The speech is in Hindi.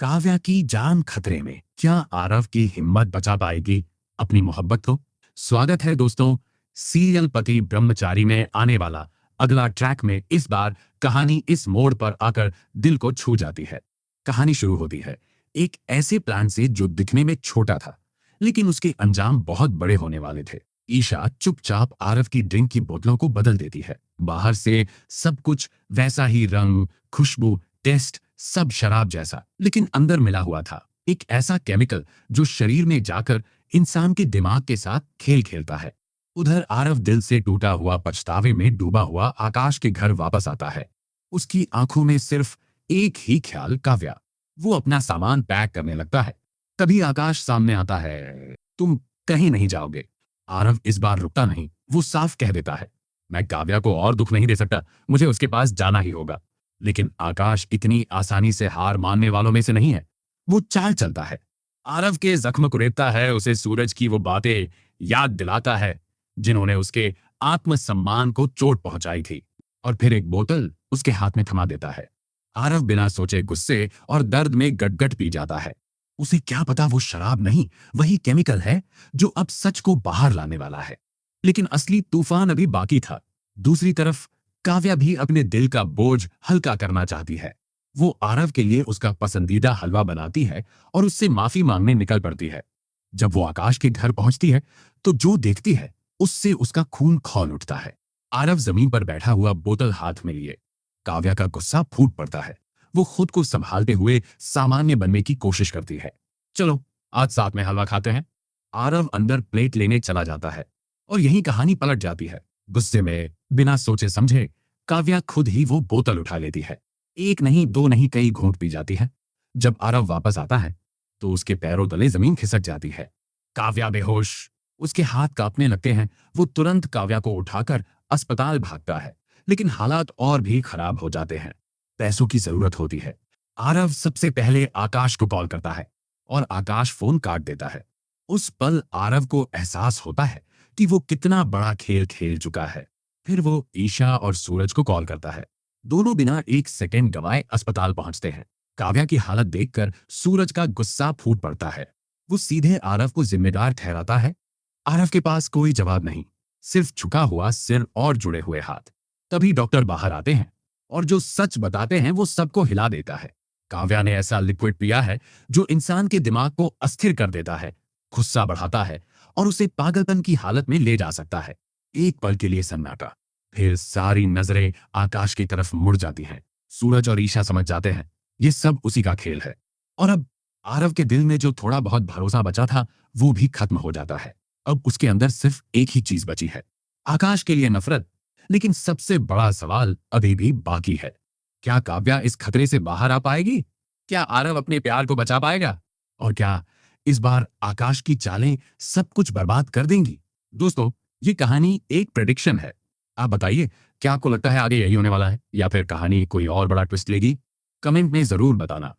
काव्या की जान खतरे में, क्या आरव की हिम्मत बचा पाएगी अपनी मोहब्बत को? स्वागत है दोस्तों, सीरियल पति ब्रह्मचारी में आने वाला अगला ट्रैक में इस बार कहानी इस मोड़ पर आकर दिल को छू जाती है। कहानी शुरू होती है एक ऐसे प्लान से जो दिखने में छोटा था, लेकिन उसके अंजाम बहुत बड़े होने वाले थे। ईशा चुपचाप आरव की ड्रिंक की बोतलों को बदल देती है। बाहर से सब कुछ वैसा ही, रंग, खुशबू, टेस्ट सब शराब जैसा, लेकिन अंदर मिला हुआ था एक ऐसा केमिकल जो शरीर में जाकर इंसान के दिमाग के साथ खेल खेलता है। उधर आरव दिल से टूटा हुआ, पछतावे में डूबा हुआ आकाश के घर वापस आता है। उसकी आंखों में सिर्फ एक ही ख्याल, काव्या। वो अपना सामान पैक करने लगता है। तभी आकाश सामने आता है। तुम कहीं नहीं जाओगे। आरव इस बार रुकता नहीं, वो साफ कह देता है, मैं काव्या को और दुख नहीं दे सकता, मुझे उसके पास जाना ही होगा। लेकिन आकाश इतनी आसानी से हार मानने वालों में से नहीं है। वो चाल चलता है, आरव के जख्म कुरेदता है, उसे सूरज की वो बातें याद दिलाता है जिन्होंने उसके आत्मसम्मान को चोट पहुंचाई थी, और फिर एक बोतल उसके हाथ में थमा देता है। आरव बिना सोचे गुस्से और दर्द में गटगट पी जाता है। उसे क्या पता वो शराब नहीं, वही केमिकल है जो अब सच को बाहर लाने वाला है। लेकिन असली तूफान अभी बाकी था। दूसरी तरफ काव्या भी अपने दिल का बोझ हल्का करना चाहती है। वो आरव के लिए उसका पसंदीदा हलवा बनाती है और उससे माफी मांगने निकल पड़ती है। जब वो आकाश के घर पहुंचती है तो जो देखती है उससे उसका खून खौल उठता है। आरव जमीन पर बैठा हुआ, बोतल हाथ में लिए। काव्या का गुस्सा फूट पड़ता है। वो खुद को संभालते हुए सामान्य बनने की कोशिश करती है। चलो आज साथ में हलवा खाते हैं। आरव अंदर प्लेट लेने चला जाता है और यही कहानी पलट जाती है। गुस्से में बिना सोचे समझे काव्या खुद ही वो बोतल उठा लेती है। एक नहीं, दो नहीं, कई घूंट पी जाती है। जब आरव वापस आता है तो उसके पैरों तले जमीन खिसक जाती है। काव्या बेहोश, उसके हाथ कांपने लगते हैं। वो तुरंत काव्या को उठाकर अस्पताल भागता है, लेकिन हालात और भी खराब हो जाते हैं। पैसों की जरूरत होती है। आरव सबसे पहले आकाश को कॉल करता है और आकाश फोन काट देता है। उस पल आरव को एहसास होता है कि वो कितना बड़ा खेल खेल चुका है। फिर वो ईशा और सूरज को कॉल करता है। दोनों बिना एक सेकेंड गवाए अस्पताल पहुंचते हैं। काव्या की हालत देखकर सूरज का गुस्सा फूट पड़ता है। वो सीधे आरव को जिम्मेदार ठहराता है। आरव के पास कोई जवाब नहीं, सिर्फ झुका हुआ सिर और जुड़े हुए हाथ। तभी डॉक्टर बाहर आते हैं और जो सच बताते हैं वो सबको हिला देता है। काव्या ने ऐसा लिक्विड पिया है जो इंसान के दिमाग को अस्थिर कर देता है, गुस्सा बढ़ाता है और उसे पागलपन की हालत में ले जा सकता है। एक पल के लिए सन्नाटा, फिर सारी नजरें आकाश की तरफ मुड़ जाती हैं। सूरज और ईशा समझ जाते हैं ये सब उसी का खेल है। और अब आरव के दिल में जो थोड़ा बहुत भरोसा बचा था वो भी खत्म हो जाता है। अब उसके अंदर सिर्फ एक ही चीज बची है, आकाश के लिए नफरत। लेकिन सबसे बड़ा सवाल अभी भी बाकी है, क्या काव्या इस खतरे से बाहर आ पाएगी? क्या आरव अपने प्यार को बचा पाएगा? और क्या इस बार आकाश की चालें सब कुछ बर्बाद कर देंगी? दोस्तों, ये कहानी एक प्रेडिक्शन है। आप बताइए, क्या आपको लगता है आगे यही होने वाला है या फिर कहानी कोई और बड़ा ट्विस्ट लेगी? कमेंट में जरूर बताना।